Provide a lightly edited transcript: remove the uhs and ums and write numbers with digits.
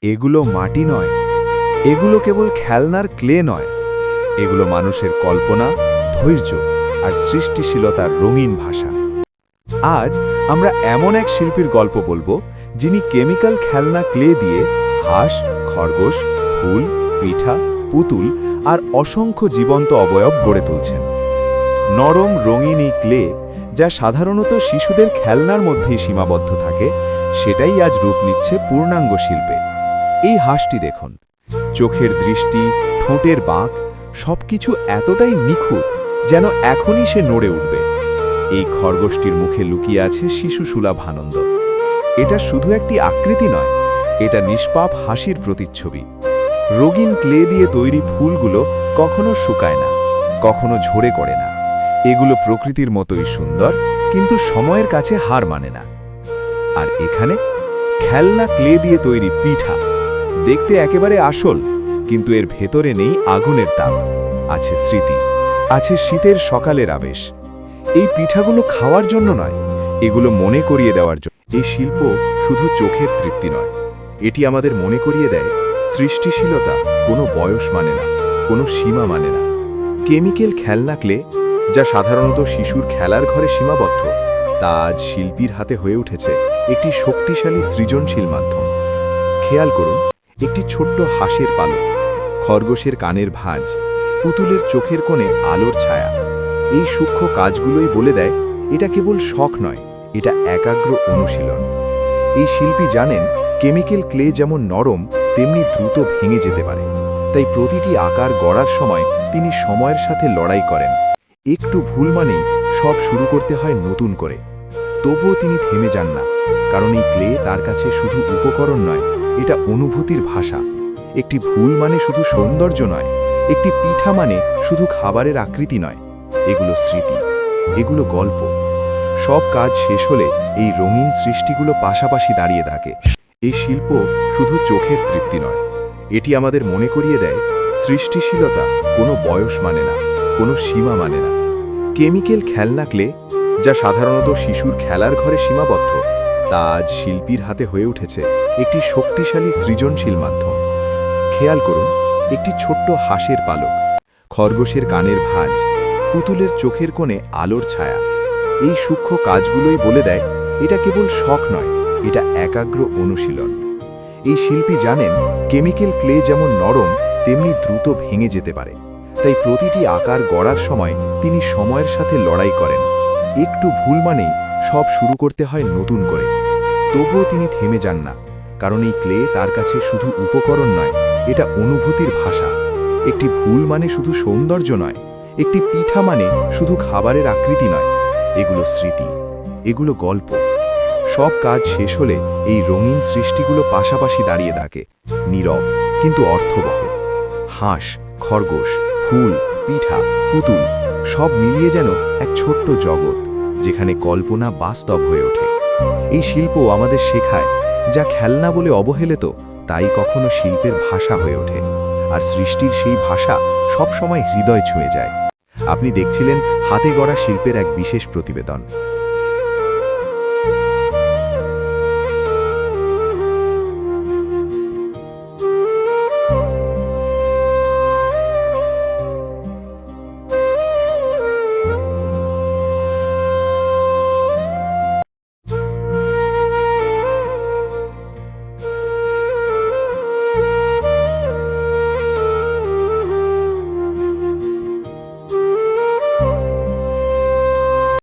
এগুলো মাটি নয়, এগুলো কেবল খেলনার ক্লে নয়, এগুলো মানুষের কল্পনা, ধৈর্য আর সৃষ্টিশীলতার রঙিন ভাষা। আজ আমরা এমন এক শিল্পীর গল্প বলবো, যিনি কেমিক্যাল খেলনা ক্লে দিয়ে হাঁস, খরগোশ, ফুল, পিঠা, পুতুল আর অসংখ্য জীবন্ত অবয়ব গড়ে তুলছেন। নরম রঙিন এই ক্লে, যা সাধারণত শিশুদের খেলনার মধ্যেই সীমাবদ্ধ থাকে, সেটাই আজ রূপ নিচ্ছে পূর্ণাঙ্গ শিল্পে। এই হাঁসটি দেখুন, চোখের দৃষ্টি, ঠোঁটের বাঁক সবকিছু এতটাই নিখুঁত যেন এখনই সে নড়ে উঠবে। এই খরগোশটির মুখে লুকিয়ে আছে শিশুসুলভ আনন্দ। এটা শুধু একটি আকৃতি নয়, এটা নিষ্পাপ হাসির প্রতিচ্ছবি। রঙিন ক্লে দিয়ে তৈরি ফুলগুলো কখনো শুকায় না, কখনো ঝরে পড়ে না। এগুলো প্রকৃতির মতোই সুন্দর, কিন্তু সময়ের কাছে হার মানে না। আর এখানে খেলনা ক্লে দিয়ে তৈরি পিঠা, দেখতে একেবারে আসল, কিন্তু এর ভেতরে নেই আগুনের তাপ, আছে স্মৃতি, আছে শীতের সকালের আবেশ। এই পিঠাগুলো খাওয়ার জন্য নয়, এগুলো মনে করিয়ে দেওয়ার জন্য। এই শিল্প শুধু চোখের তৃপ্তি নয়, এটি আমাদের মনে করিয়ে দেয় সৃষ্টিশীলতা কোনো বয়স মানে না, কোনো সীমা মানে না। কেমিক্যাল খেলনা ক্লে, যা সাধারণত শিশুর খেলার ঘরে সীমাবদ্ধ, তা আজ শিল্পীর হাতে হয়ে উঠেছে একটি শক্তিশালী সৃজনশীল মাধ্যম। খেয়াল করুন, একটি ছোট্ট হাঁসের পালক, খরগোশের কানের ভাঁজ, পুতুলের চোখের কোণে আলোর ছায়া। এই সূক্ষ্ম কাজগুলোই বলে দেয় এটা কেবল শখ নয়, এটা একাগ্র অনুশীলন। এই শিল্পী জানেন কেমিক্যাল ক্লে যেমন নরম, তেমনি দ্রুত ভেঙে যেতে পারে। তাই প্রতিটি আকার গড়ার সময় তিনি সময়ের সাথে লড়াই করেন। একটু ভুল মানেই সব শুরু করতে হয় নতুন করে। তবুও তিনি থেমে যান না, কারণ এই ক্লে তার কাছে শুধু উপকরণ নয়, এটা অনুভূতির ভাষা। একটি ভুল মানে শুধু সৌন্দর্য নয়, একটি পিঠা মানে শুধু খাবারের আকৃতি নয়, এগুলো স্মৃতি, এগুলো গল্প। সব কাজ শেষ হলে এই রঙিন সৃষ্টিগুলো পাশাপাশি দাঁড়িয়ে থাকে। এই শিল্প শুধু চোখের তৃপ্তি নয়, এটি আমাদের মনে করিয়ে দেয় সৃষ্টিশীলতা কোনো বয়স মানে না, কোনো সীমা মানে না। কেমিক্যাল খেলনা ক্লে, যা সাধারণত শিশুর খেলার ঘরে সীমাবদ্ধ, তা আজ শিল্পীর হাতে হয়ে উঠেছে একটি শক্তিশালী সৃজনশীল মাধ্যম। খেয়াল করুন, একটি ছোট্ট হাঁসের পালক, খরগোশের কানের ভাঁজ, পুতুলের চোখের কোণে আলোর ছায়া। এই সূক্ষ্ম কাজগুলোই বলে দেয় এটা কেবল শখ নয়, এটা একাগ্র অনুশীলন। এই শিল্পী জানেন কেমিক্যাল ক্লে যেমন নরম, তেমনি দ্রুত ভেঙে যেতে পারে। তাই প্রতিটি আকার গড়ার সময় তিনি সময়ের সাথে লড়াই করেন। একটু ভুল মানেই সব শুরু করতে হয় নতুন করে। তবুও তিনি থেমে যান না, কারণ এই ক্লে তার কাছে শুধু উপকরণ নয়, এটা অনুভূতির ভাষা। একটি ভুল মানে শুধু সৌন্দর্য নয়, একটি পিঠা মানে শুধু খাবারের আকৃতি নয়, এগুলো স্মৃতি, এগুলো গল্প। সব কাজ শেষ হলে এই রঙিন সৃষ্টিগুলো পাশাপাশি দাঁড়িয়ে থাকে, নীরব কিন্তু অর্থবহ। হাঁস, খরগোশ, ফুল, পিঠা, পুতুল সব মিলিয়ে যেন এক ছোট্ট জগৎ, যেখানে কল্পনা বাস্তব হয়ে ওঠে। এই শিল্প আমাদের শেখায়, যা খেলনা বলে অবহেলিত, তাই কখনো শিল্পের ভাষা হয়ে ওঠে। আর সৃষ্টির সেই ভাষা সবসময় হৃদয় ছুঁয়ে যায়। আপনি দেখছিলেন হাতে গড়া শিল্পের এক বিশেষ প্রতিবেদন।